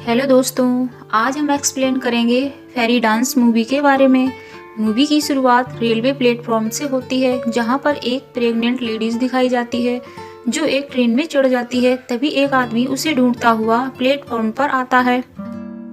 Hello दोस्तों, आज हम एक्सप्लेन करेंगे फेरी डांस मूवी के बारे में। मूवी की शुरुआत रेलवे प्लेटफॉर्म से होती है, जहां पर एक प्रेग्नेंट लेडीज दिखाई जाती है जो एक ट्रेन में चढ़ जाती है। तभी एक आदमी उसे ढूंढता हुआ प्लेटफॉर्म पर आता है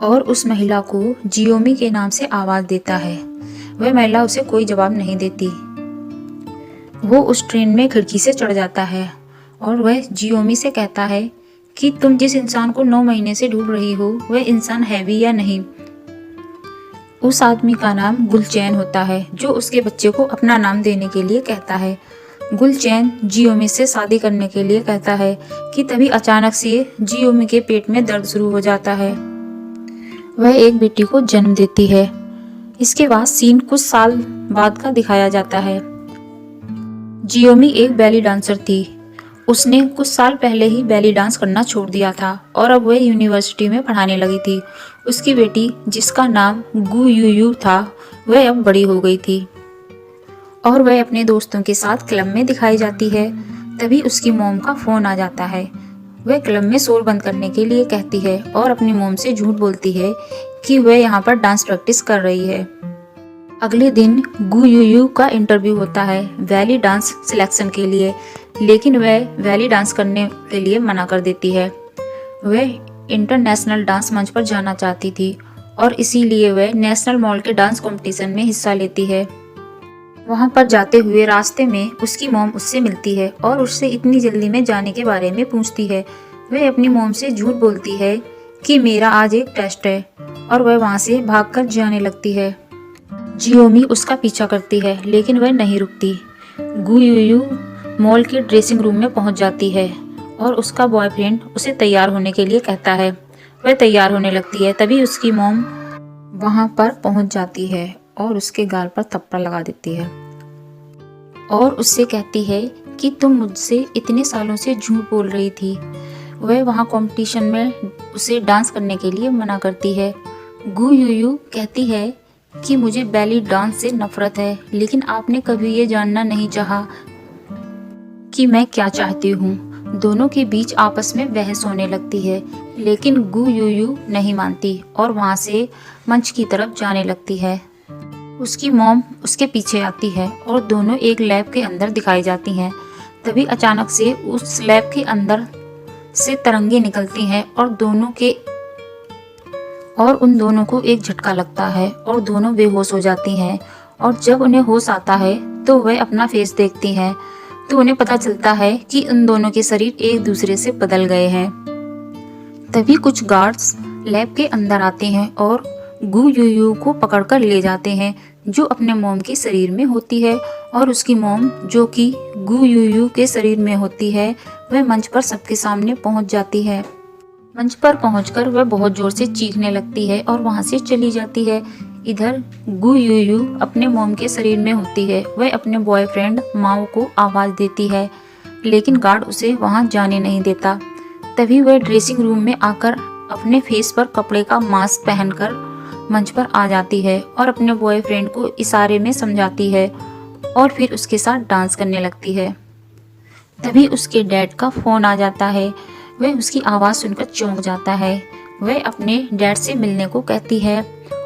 और उस महिला को जियोमी के नाम से आवाज देता है। वह महिला उसे कोई जवाब नहीं देती। वो उस ट्रेन में खिड़की से चढ़ जाता है और वह जियोमी से कहता है कि तुम जिस इंसान को 9 महीने से ढूंढ रही हो वह इंसान है भी या नहीं। उस आदमी का नाम गुलचैन होता है, जो उसके बच्चे को अपना नाम देने के लिए कहता है। गुलचैन जियोमी से शादी करने के लिए कहता है कि तभी अचानक से जियोमी के पेट में दर्द शुरू हो जाता है। वह एक बेटी को जन्म देती है। इसके बाद सीन कुछ साल बाद का दिखाया जाता है। जियोमी एक बैली डांसर थी। उसने कुछ साल पहले ही बैली डांस करना छोड़ दिया था और अब वह यूनिवर्सिटी में पढ़ाने लगी थी। उसकी बेटी, जिसका नाम गु यूयू था, वह अब बड़ी हो गई थी और वह अपने दोस्तों के साथ क्लब में दिखाई जाती है। तभी उसकी मॉम का फोन आ जाता है। वह क्लब में शोर बंद करने के लिए कहती है और अपनी मॉम से झूठ बोलती है कि वह यहाँ पर डांस प्रैक्टिस कर रही है। अगले दिन गु यूयू का इंटरव्यू होता है वैली डांस सिलेक्शन के लिए, लेकिन वह वैली डांस करने के लिए मना कर देती है। वह इंटरनेशनल डांस मंच पर जाना चाहती थी और इसीलिए वह नेशनल मॉल के डांस कंपटीशन में हिस्सा लेती है। वहां पर जाते हुए रास्ते में उसकी मॉम उससे मिलती है और उससे इतनी जल्दी में जाने के बारे में पूछती है। वह अपनी मॉम से झूठ बोलती है कि मेरा आज एक टेस्ट है और वह वहां से भागकर जाने लगती है। जियोमी उसका पीछा करती है, लेकिन वह नहीं रुकती। गु यूयू मॉल के ड्रेसिंग रूम में पहुंच जाती है और उसका बॉयफ्रेंड उसे तैयार होने के लिए कहता है। वह तैयार होने लगती है। तभी उसकी मॉम वहां पर पहुंच जाती है और उसके गाल पर थप्पड़ लगा देती है और उससे कहती है कि तुम मुझसे इतने सालों से झूठ बोल रही थी। वह वहां कंपटीशन में उसे डांस करने के लिए मना करती है। गु यूयू कहती है कि मुझे बैली डांस से नफरत है, लेकिन आपने कभी ये जानना नहीं चाहा कि मैं क्या चाहती हूँ। दोनों के बीच आपस में बहस होने लगती है, लेकिन गु यूयू नहीं मानती और वहां से मंच की तरफ जाने लगती है। उसकी मॉम उसके पीछे आती है और दोनों एक लैब के अंदर दिखाई जाती हैं। तभी अचानक से उस लैब के अंदर से तरंगे निकलती हैं और उन दोनों को एक झटका लगता है और दोनों बेहोश हो जाती हैं। और जब उन्हें होश आता है तो वह अपना फेस देखती हैं, तो उन्हें पता चलता है कि उन दोनों के शरीर एक दूसरे से बदल गए हैं। तभी कुछ गार्ड्स लैब के अंदर आते हैं और गु यूयू को पकड़कर ले जाते हैं, जो अपने मॉम के शरीर में होती है। और उसकी मॉम, जो कि गु यूयू के शरीर में होती है, वह मंच पर सबके सामने पहुंच जाती है। मंच पर पहुंचकर वह बहुत जोर से चीखने लगती है और वहां से चली जाती है। इधर गु यूयू अपने मॉम के शरीर में होती है। वह अपने बॉयफ्रेंड माओ को आवाज देती है, लेकिन गार्ड उसे वहां जाने नहीं देता। तभी वह ड्रेसिंग रूम में आकर अपने फेस पर कपड़े का मास्क पहनकर मंच पर आ जाती है और अपने बॉयफ्रेंड को इशारे में समझाती है और फिर उसके साथ डांस करने लगती है। तभी उसके डैड का फोन आ जाता है। वह उसकी आवाज़ सुनकर चौंक जाता है। वह अपने डैड से मिलने को कहती है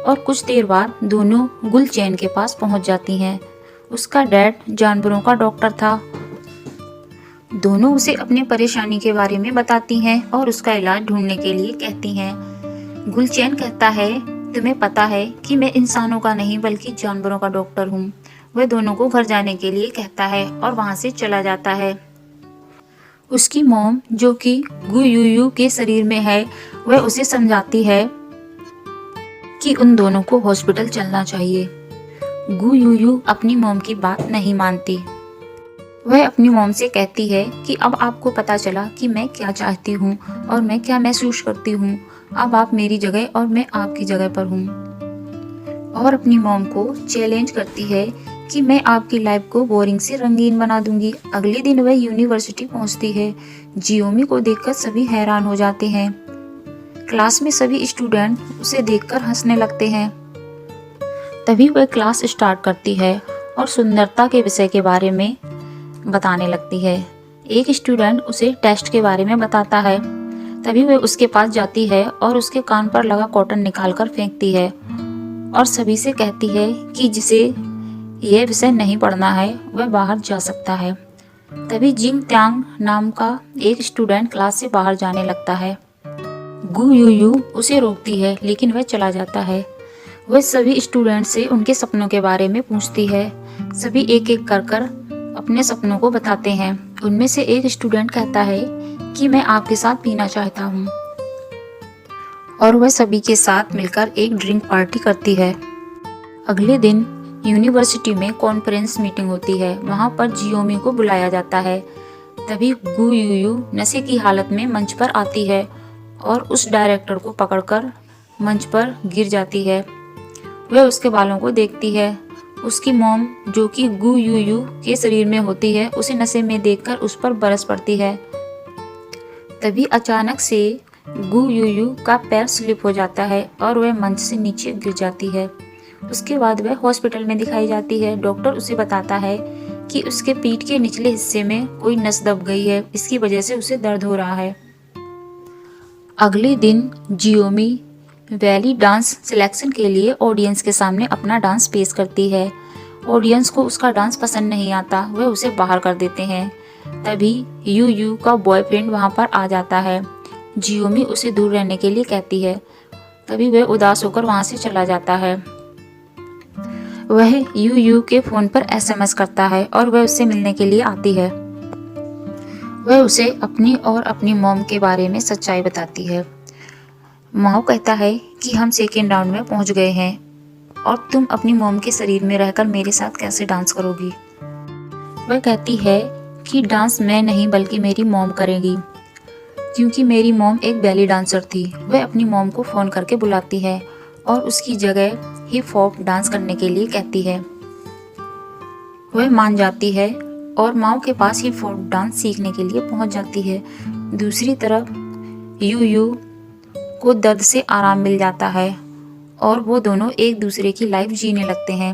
और कुछ देर बाद दोनों गुलचैन के पास पहुंच जाती हैं। उसका डैड जानवरों का डॉक्टर था। दोनों उसे अपनी परेशानी के बारे में बताती हैं और उसका इलाज ढूंढने के लिए कहती हैं। गुलचैन कहता है, तुम्हें पता है कि मैं इंसानों का नहीं बल्कि जानवरों का डॉक्टर हूँ। वह दोनों को घर जाने के लिए कहता है और वहां से चला जाता है। उसकी मॉम, जो कि गु यूयू के शरीर में है, वह उसे समझाती है कि उन दोनों को हॉस्पिटल चलना चाहिए। गु यूयू अपनी मॉम की बात नहीं मानती। वह अपनी मॉम से कहती है कि अब आपको पता चला कि मैं क्या चाहती हूँ और मैं क्या महसूस करती हूँ। अब आप मेरी जगह और मैं आपकी जगह पर हूँ। और अपनी मॉम को चैलेंज करती है कि मैं आपकी लाइफ को बोरिंग से रंगीन बना दूंगी। अगले दिन वह यूनिवर्सिटी पहुंचती है। जियोमी को देखकर सभी हैरान हो जाते हैं। क्लास में सभी स्टूडेंट उसे देखकर हंसने लगते हैं। तभी वह क्लास स्टार्ट करती है और सुंदरता के विषय के बारे में बताने लगती है। एक स्टूडेंट उसे टेस्ट के बारे में बताता है। तभी वह उसके पास जाती है और उसके कान पर लगा कॉटन निकालकर फेंकती है और सभी से कहती है कि जिसे यह विषय नहीं पढ़ना है वह बाहर जा सकता है। तभी जिंग त्यांग नाम का एक स्टूडेंट क्लास से बाहर जाने लगता है। गु यू उसे रोकती है लेकिन वह चला जाता है। वह सभी स्टूडेंट से उनके सपनों के बारे में पूछती है। सभी एक एक कर अपने सपनों को बताते हैं। उनमें से एक स्टूडेंट कहता है कि मैं आपके साथ पीना चाहता हूँ और वह सभी के साथ मिलकर एक ड्रिंक पार्टी करती है। अगले दिन यूनिवर्सिटी में कॉन्फ्रेंस मीटिंग होती है। वहाँ पर जियोमी को बुलाया जाता है। तभी गु यू नशे की हालत में मंच पर आती है और उस डायरेक्टर को पकड़कर मंच पर गिर जाती है। वह उसके बालों को देखती है। उसकी मॉम जो कि गु यू के शरीर में होती है उसे नशे में देखकर उस पर बरस पड़ती है। तभी अचानक से गु यू का पैर स्लिप हो जाता है और वह मंच से नीचे गिर जाती है। उसके बाद वह हॉस्पिटल में दिखाई जाती है। डॉक्टर उसे बताता है कि उसके पीठ के निचले हिस्से में कोई नस दब गई है, इसकी वजह से उसे दर्द हो रहा है। अगले दिन जियोमी वैली डांस सिलेक्शन के लिए ऑडियंस के सामने अपना डांस पेश करती है। ऑडियंस को उसका डांस पसंद नहीं आता, वह उसे बाहर कर देते हैं। तभी यू का बॉयफ्रेंड वहां पर आ जाता है। जियोमी उसे दूर रहने के लिए कहती है। तभी वह उदास होकर वहां से चला जाता है। वह यू के फोन पर SMS करता है और वह उससे मिलने के लिए आती है। वह उसे अपनी और अपनी मॉम के बारे में सच्चाई बताती है। माओ कहता है कि हम सेकेंड राउंड में पहुंच गए हैं और तुम अपनी मॉम के शरीर में रहकर मेरे साथ कैसे डांस करोगी। वह कहती है कि डांस मैं नहीं बल्कि मेरी मॉम करेगी, क्योंकि मेरी मॉम एक बैली डांसर थी। वह अपनी मॉम को फ़ोन करके बुलाती है और उसकी जगह हिप हॉप डांस करने के लिए कहती है। वह मान जाती है और माओ के पास हिप हॉप डांस सीखने के लिए पहुंच जाती है। दूसरी तरफ यू को दर्द से आराम मिल जाता है और वो दोनों एक दूसरे की लाइफ जीने लगते हैं।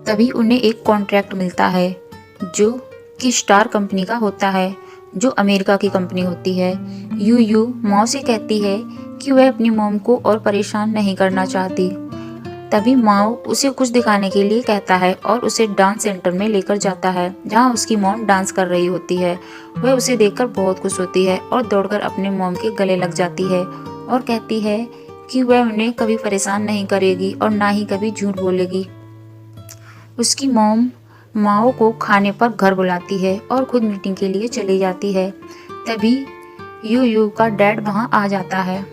तभी उन्हें एक कॉन्ट्रैक्ट मिलता है जो कि स्टार कंपनी का होता है, जो अमेरिका की कंपनी होती है। यू माओ से कहती है कि वह अपनी मॉम को और परेशान नहीं करना चाहती। तभी माओ उसे कुछ दिखाने के लिए कहता है और उसे डांस सेंटर में लेकर जाता है जहां उसकी मॉम डांस कर रही होती है। वह उसे देखकर बहुत खुश होती है और दौड़कर अपने मॉम के गले लग जाती है और कहती है कि वह उन्हें कभी परेशान नहीं करेगी और ना ही कभी झूठ बोलेगी। उसकी मॉम माओ को खाने पर घर बुलाती है और खुद मीटिंग के लिए चली जाती है। तभी यू का डैड वहां आ जाता है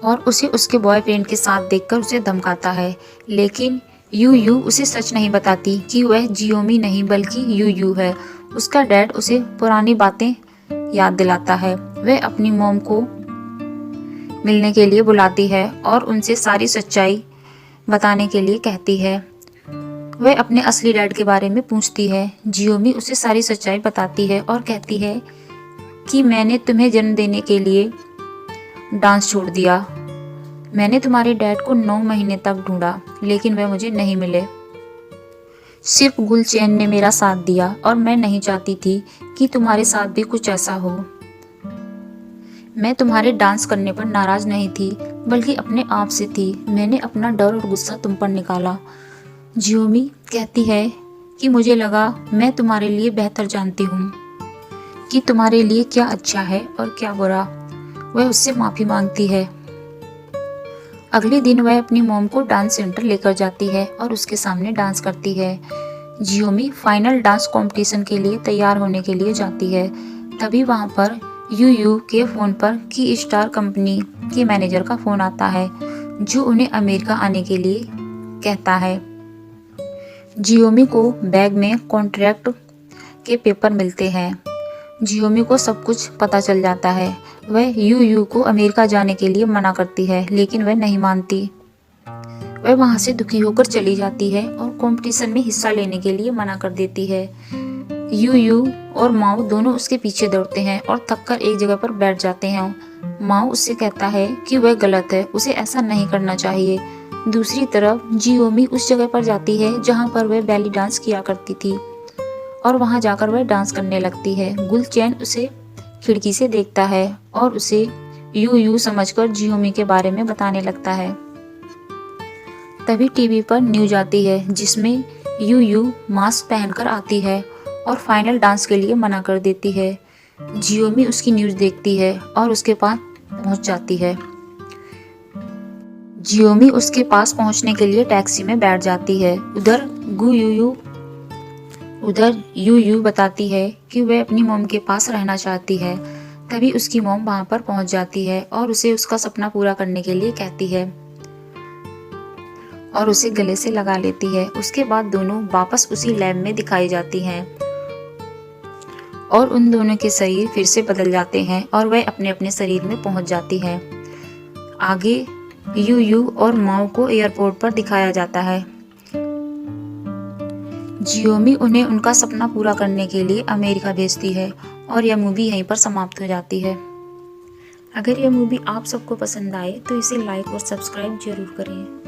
और उसे उसके बॉयफ्रेंड के साथ देखकर उसे धमकाता है, लेकिन यू उसे सच नहीं बताती कि वह जियोमी नहीं बल्कि यू है। उसका डैड उसे पुरानी बातें याद दिलाता है। वह अपनी मॉम को मिलने के लिए बुलाती है और उनसे सारी सच्चाई बताने के लिए कहती है। वह अपने असली डैड के बारे में पूछती है। जियोमी उसे सारी सच्चाई बताती है और कहती है कि मैंने तुम्हें जन्म देने के लिए डांस छोड़ दिया। मैंने तुम्हारे डैड को 9 महीने तक ढूंढा लेकिन वह मुझे नहीं मिले। सिर्फ गुलचैन ने मेरा साथ दिया और मैं नहीं चाहती थी कि तुम्हारे साथ भी कुछ ऐसा हो। मैं तुम्हारे डांस करने पर नाराज नहीं थी बल्कि अपने आप से थी। मैंने अपना डर और गुस्सा तुम पर निकाला। जियोमी कहती है कि मुझे लगा मैं तुम्हारे लिए बेहतर जानती हूँ कि तुम्हारे लिए क्या अच्छा है और क्या बुरा। वह उससे माफ़ी मांगती है। अगले दिन वह अपनी मॉम को डांस सेंटर लेकर जाती है और उसके सामने डांस करती है। जियोमी फाइनल डांस कंपटीशन के लिए तैयार होने के लिए जाती है। तभी वहां पर यू के फ़ोन पर की स्टार कंपनी के मैनेजर का फ़ोन आता है जो उन्हें अमेरिका आने के लिए कहता है। जियोमी को बैग में कॉन्ट्रैक्ट के पेपर मिलते हैं। जियोमी को सब कुछ पता चल जाता है। वह यू को अमेरिका जाने के लिए मना करती है लेकिन वह नहीं मानती। वह वहां से दुखी होकर चली जाती है और कंपटीशन में हिस्सा लेने के लिए मना कर देती है। यू और माओ दोनों उसके पीछे दौड़ते हैं और थककर एक जगह पर बैठ जाते हैं। माओ उससे कहता है कि वह गलत है, उसे ऐसा नहीं करना चाहिए। दूसरी तरफ जियोमी उस जगह पर जाती है जहां पर वह बैली डांस किया करती थी और वहां जाकर वह डांस करने लगती है। गुलचैन उसे खिड़की से देखता है और उसे यू यू समझकर जियोमी के बारे में बताने लगता है। तभी टीवी पर न्यूज आती है जिसमें यू यू मास्क पहनकर आती है और फाइनल डांस के लिए मना कर देती है। जियोमी उसकी न्यूज देखती है और उसके पास पहुंच जाती है। जियोमी उसके पास पहुंचने के लिए टैक्सी में बैठ जाती है। उधर यू यू बताती है कि वह अपनी मॉम के पास रहना चाहती है। तभी उसकी मॉम वहां पर पहुंच जाती है और उसे उसका सपना पूरा करने के लिए कहती है और उसे गले से लगा लेती है। उसके बाद दोनों वापस उसी लैब में दिखाई जाती हैं और उन दोनों के शरीर फिर से बदल जाते हैं और वह अपने अपने शरीर में पहुंच जाती है। आगे यू यू और माओ को एयरपोर्ट पर दिखाया जाता है। जियोमी उन्हें उनका सपना पूरा करने के लिए अमेरिका भेजती है और यह मूवी यहीं पर समाप्त हो जाती है। अगर यह मूवी आप सबको पसंद आए तो इसे लाइक और सब्सक्राइब जरूर करें।